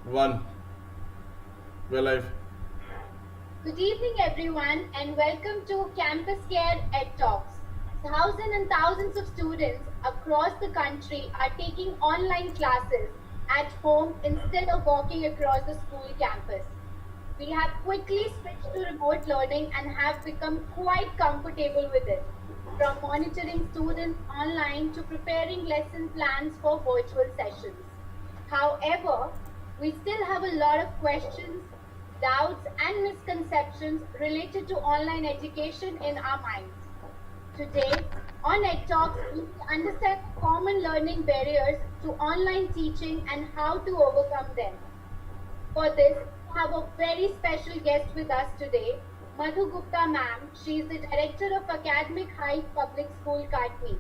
One. Well, I've. Good evening, everyone, and welcome to CampusCare EdTalks. Thousands and thousands of students across the country are taking online classes at home instead of walking across the school campus. We have quickly switched to remote learning and have become quite comfortable with it, from monitoring students online to preparing lesson plans for virtual sessions. However, we still have a lot of questions, doubts, and misconceptions related to online education in our minds. Today, on Ed Talks, we will understand common learning barriers to online teaching and how to overcome them. For this, we have a very special guest with us today, Madhu Gupta ma'am. She is the Director of Academic Height Public School, Katni.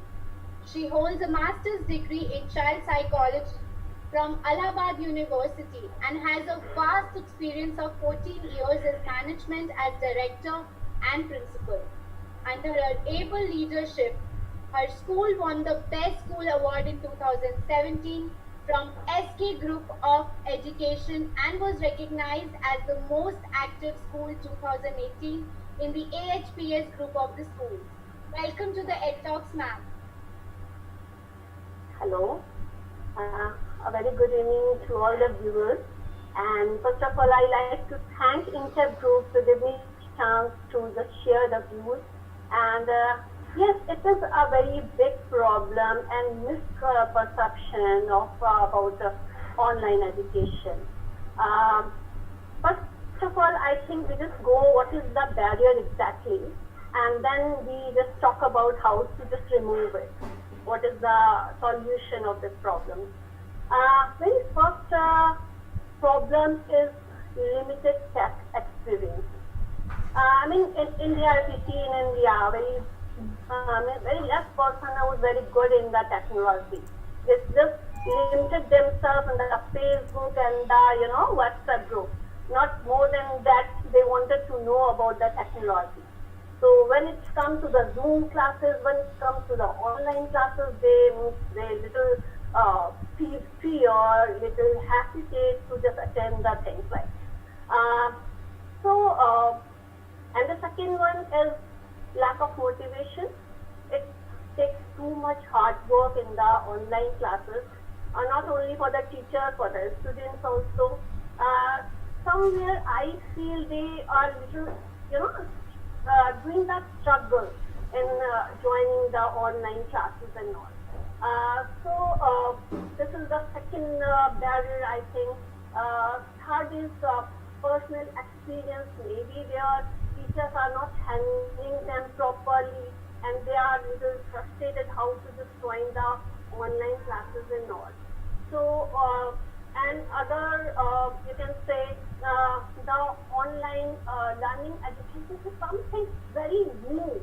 She holds a master's degree in child psychology from Allahabad University and has a vast experience of 14 years as management as director and principal. Under her able leadership, her school won the Best School Award in 2017 from SK Group of Education and was recognized as the most active school 2018 in the AHPS group of the schools. Welcome to the Ed Talks, ma'am. Hello. A very good evening to all the viewers. And first of all, I like to thank Entab Group to give me chance to just share the views. And yes, it is a very big problem and misperception of about online education. Um, First of all, I think we just go what is the barrier exactly, and then we just talk about how to just remove it. What is the solution of this problem? Very first problem is limited tech experience. I mean, in India, if you see in India, very less person who is very good in the technology. It's just limited themselves in the Facebook and the WhatsApp group. Not more than that, they wanted to know about the technology. So when it comes to the Zoom classes, when it comes to the online classes, they little feel fear, little hesitate to just attend the things like. Uh, so and the second one is lack of motivation. It takes too much hard work in the online classes, not only for the teacher, for the students also. Somewhere I feel they are little, doing that struggle in joining the online classes and all. This is the second barrier, I think. Third is personal experience. Maybe their teachers are not handling them properly and they are little frustrated how to just join the online classes and all. So, and other, you can say, the online learning education is something very new,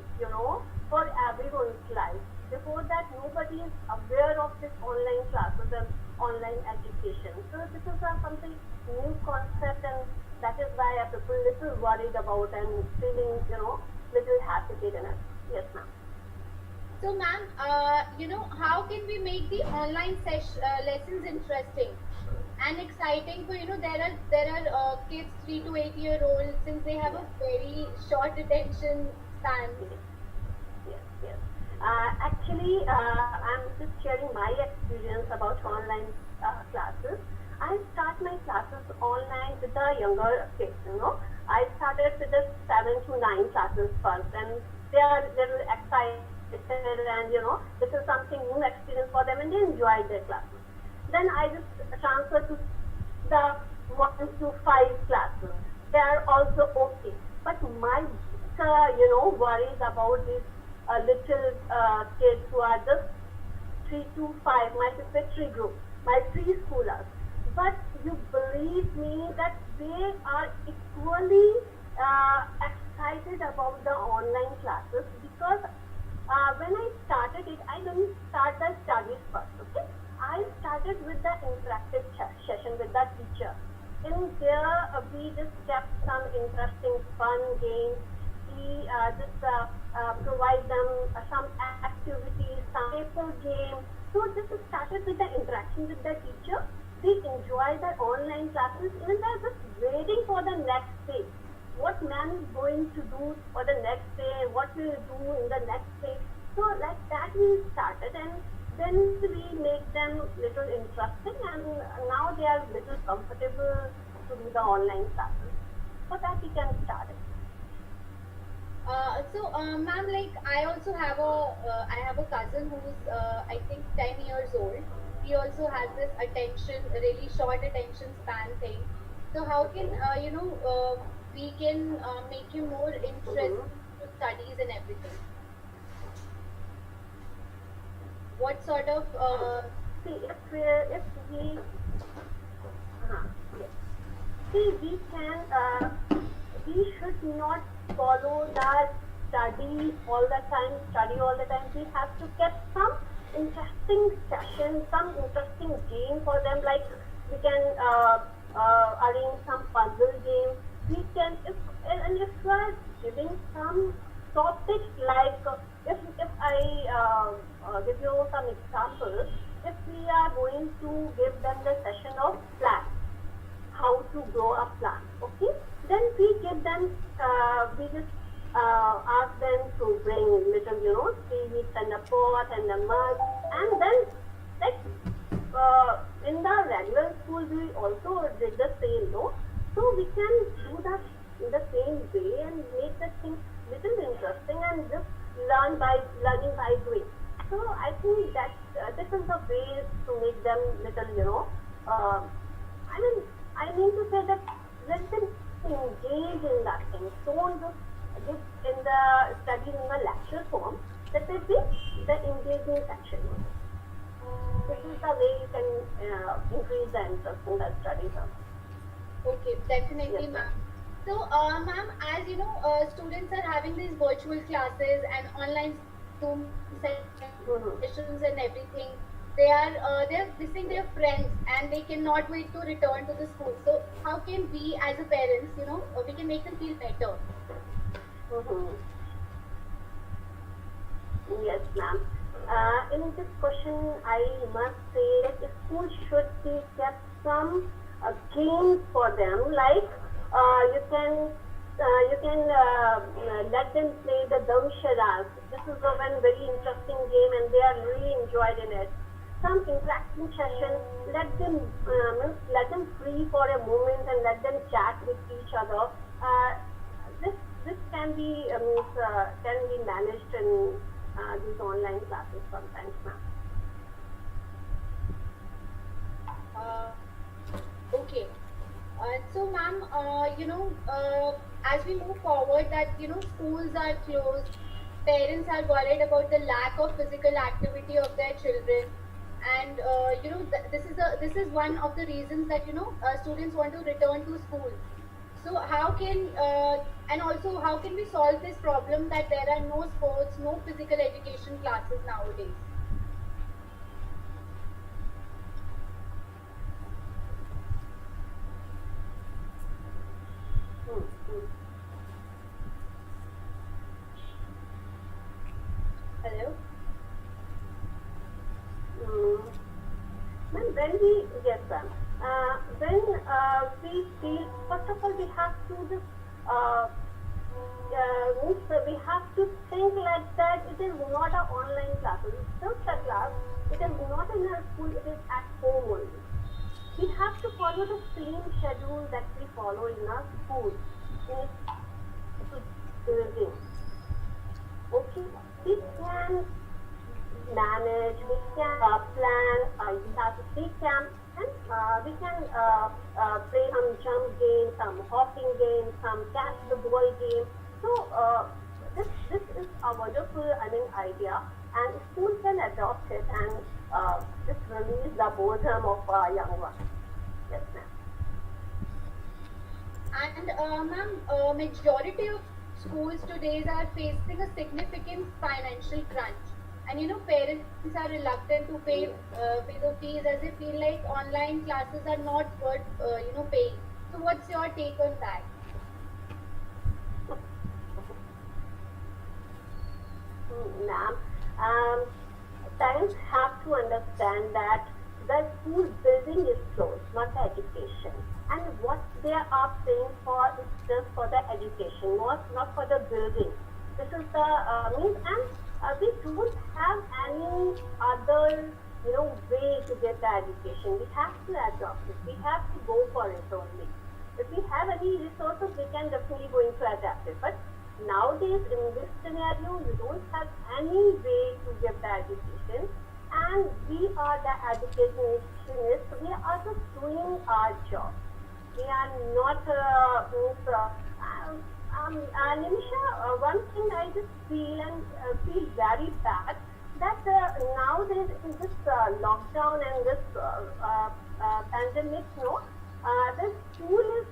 for everyone's life. Before that, nobody is aware of this online classes and online education. So this is something new concept, and that is why I people little worried about and feeling, little hesitated in it. Yes, ma'am. So, ma'am, how can we make the online lessons interesting and exciting for there are kids 3 to 8 year old, since they have a very short attention span. Yes. Actually, I'm just sharing my experience about online classes. I start my classes online with the younger kids. I started with the 7 to 9 classes first, and they are little excited, and this is something new experience for them, and they enjoy their classes. Then I just transfer to the 1 to 5 classes. They are also okay. But my worries about these little kids who are just 3 to 5, my preparatory group, my preschoolers. But you believe me that they are equally excited about the online classes, because when I started it, I didn't start the studies first, okay? I started with the interactive session with the teacher. In there, we just kept some interesting fun games. We just provide them some activities, some paper game. So this started with the interaction with the teacher. They enjoy the online classes, even they're just waiting for the next day. What man is going to do for the next day, what will do in the next day. So like that we started, and then we make them little interesting, and now they are little comfortable to do the online classes. So that we can start it. Ma'am, like I also have I have a cousin who's I think 10 years old. He also has this attention, really short attention span thing. So how can we can make him more interested to studies and everything? What sort of See, if we yes. See, we should not follow the study all the time. We have to get some interesting session, some interesting game for them. Like we can arrange some puzzle game. We can, if we are giving some topics like if I give you some examples, if we are going to give them the session of plants, how to grow a plant, okay? Then we give them, we just ask them to bring little, seeds and a pot and a mug, and then like in the regular school we also did the same, no? So we can do that in the same way and make the things little interesting and just learning by doing. So I think that this is the way to make them little, I mean to say that let them engage in that thing. Don't just give in the studies in the lecture form. Let it be the engaging section. This is the way you can increase the interest in the studies. okay, definitely, Yes, ma'am. So, ma'am, as you know, students are having these virtual classes and online Zoom sessions and everything. They're missing their friends and they cannot wait to return to the school. So, how can we, as a parents, we can make them feel better? Mm-hmm. Yes, ma'am. In this question, I must say that the school should be kept some games for them. Like you can let them play the Damsharas. This is a one very interesting game, and they are really enjoyed in it. Some interacting session, let them free for a moment and let them chat with each other. This can be managed in these online classes sometimes, ma'am. Okay. So, ma'am, as we move forward, that schools are closed, parents are worried about the lack of physical activity of their children, and this is one of the reasons that students want to return to school. So, how can and also how can we solve this problem that there are no sports, no physical education classes nowadays? Hello. When we yes, ma'am. When we feel, first of all, we have to just we have to think like that. It is not an online class. It's just a class. It is not in a school. It is at home only. We have to follow the same schedule that we follow in our school. In building. Okay, we can manage, we can plan, we have to see camp, and we can play some jump game, some hopping game, some catch the ball game. So this is a wonderful, idea, and school can adopt it and just release the boredom of young ones. Yes, ma'am. And ma'am, majority of schools today are facing a significant financial crunch, and parents are reluctant to pay the fees as they feel like online classes are not worth paying. So, what's your take on that? Ma'am, parents have to understand that the school building is closed, not the education. are paying for is just for the education, not for the building. This is the means, and we don't have any other way to get the education. We have to adopt it. We have to go for it only. If we have any resources, we can definitely going to adapt it. But nowadays, in this scenario, you don't have any way to get the education, and we are the educationists. We are just doing our job. We are not Nimisha, one thing I just feel and feel very bad that nowadays in this lockdown and this pandemic, the school is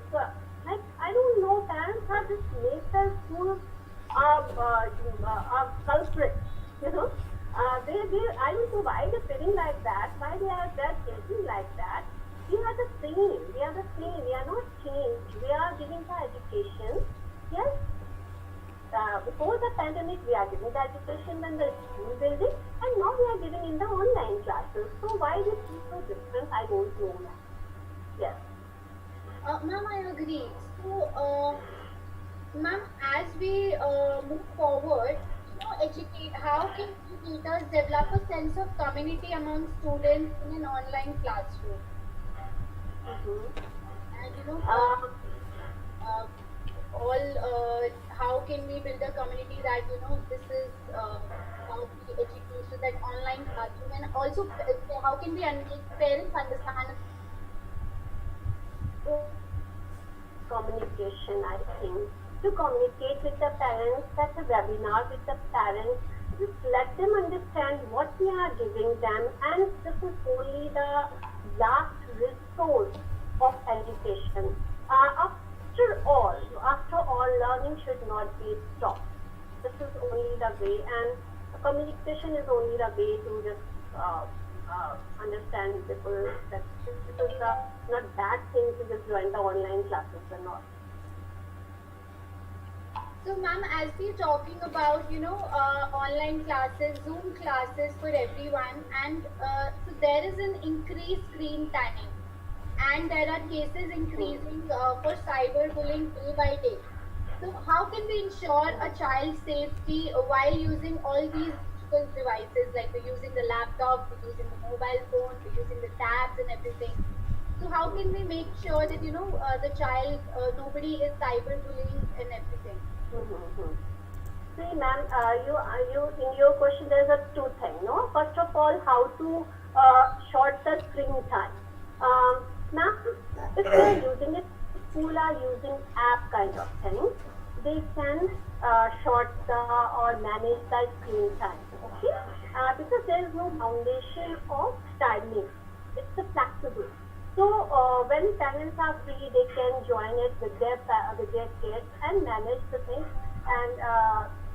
like, I don't know, parents are just make the school culprit, you know. I don't know why they're feeling like that, why they're thinking like that. We are the same, we are not changed. We are giving the education. Yes, before the pandemic, we are giving the education in the school building, and now we are giving in the online classes. So why this is so different? I don't know, ma'am. Yes. Ma'am, I agree. So, ma'am, as we move forward, how can educators develop a sense of community among students in an online classroom? And uh, how can we build a community that this is how we educate, so that online classroom, and also how can we make parents understand? Communication, I think, to communicate with the parents, that's a webinar with the parents, just let them understand what we are giving them, and this is only the last resource of education. After all, learning should not be stopped. This is only the way, and communication is only the way to just understand people that this is not bad thing to just join the online classes or not. So, ma'am, as we're talking about, online classes, Zoom classes for everyone, and so there is an increased screen time, and there are cases increasing for cyberbullying day by day. So, how can we ensure a child's safety while using all these digital devices, like we're using the laptop, we're using the mobile phone, we're using the tabs and everything? So, how can we make sure that the child, nobody is cyberbullying and everything? See, ma'am, you in your question there's a two things. No, first of all, how to short the screen time. Ma'am, if they're using it, school are using app kind of thing, they can short or manage the screen time. Okay, because there is no foundation of timing. It's a flexible. So when parents are free, they can join it with their kids and manage the things, and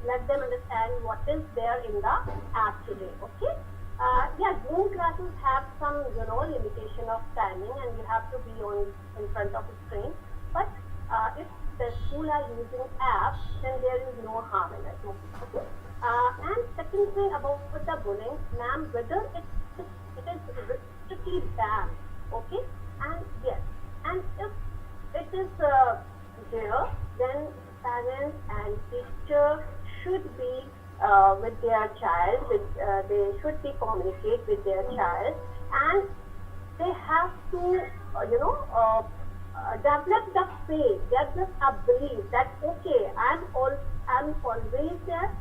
let them understand what is there in the app today. Okay. Yeah, Zoom classes have some limitation of timing, and you have to be in front of the screen. But if the school are using apps, then there is no harm in it. Okay. And second thing about the bullying, ma'am, whether it is strictly banned. Okay, and yes, and if it is there, then parents and teacher should be with their child. They should be communicate with their child, and they have to develop the faith, develop a belief that okay, I'm always there.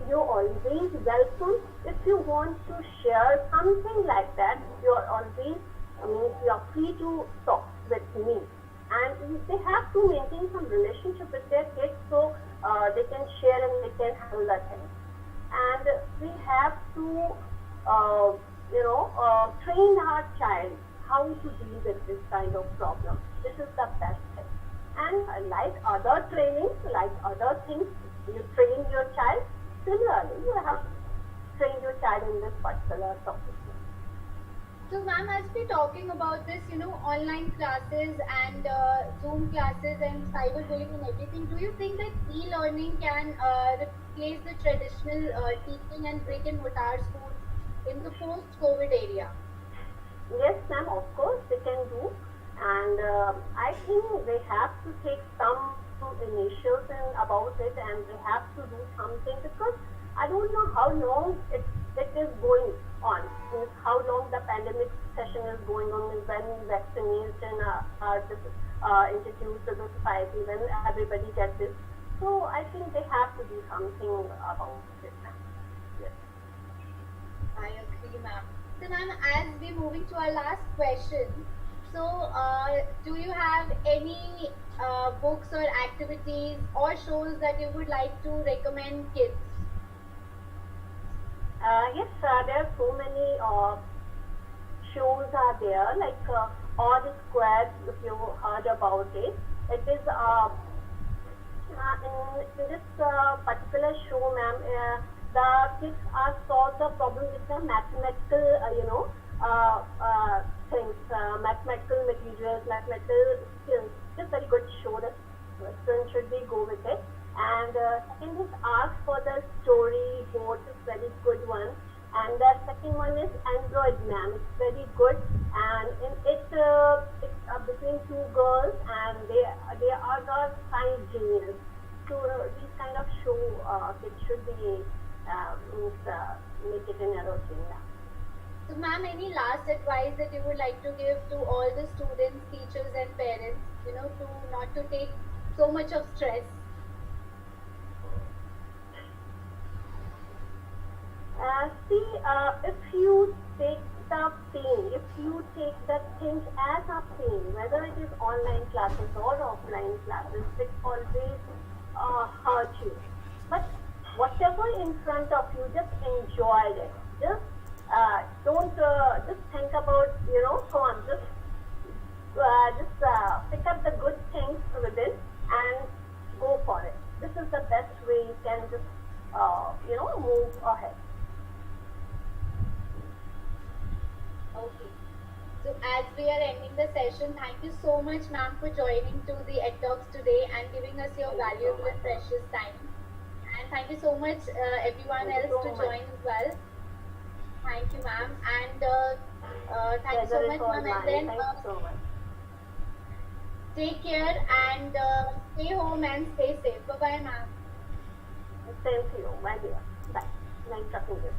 You always welcome. If you want to share something like that, you're always. You are free to talk with me, and they have to maintain some relationship with their kids, so they can share and they can handle the things. And we have to train our child how to deal with this kind of problem. This is the best thing. And like other trainings, like other things, you train your child, similarly you have to train your child in this particular topic. So, ma'am, as we're talking about this, online classes and Zoom classes and cyberbullying and everything, do you think that e-learning can replace the traditional teaching and brick and mortar schools in the post-COVID area? Yes, ma'am, of course they can do. And I think they have to take some initials about it, and they have to do something, because I don't know how long it is going on. Means how long the pandemic session is going on, when vaccination are introduced to the society, when everybody gets this. So I think they have to do something about it. Yes. I agree, ma'am. So, ma'am, as we're moving to our last question, so do you have any books or activities or shows that you would like to recommend kids? Yes, there are so many shows are there, like Odd Square, if you heard about it. It is in this particular show, ma'am, the kids are solve the problem with the mathematical, things, mathematical materials, mathematical skills. It's a very good show. The students should be go with it. And second is Ask for the Story Board. It's very good one. And the second one is Android Ma'am. It's very good, and in it it's between two girls, and they are the science genius. So these kind of show it should be make it in a routine. So, ma'am, any last advice that you would like to give to all the students, teachers, and parents, to not to take so much of stress? See, if you take the pain, if you take the things as a pain, whether it is online classes or offline classes, it always hurt you. But whatever in front of you, just enjoy it. Just don't just think about, go on, just pick up the good things within and go for it. This is the best way you can just move ahead. Okay. So, as we are ending the session, thank you so much, ma'am, for joining to the EdTalks today and giving us your valuable and precious time. And thank you so much, everyone else, to join as well. Thank you, ma'am. And thank you so much, ma'am. And then Thank you so much. take care and stay home and stay safe. Bye bye, ma'am. Same to you, my dear. Bye. Nice talking to you.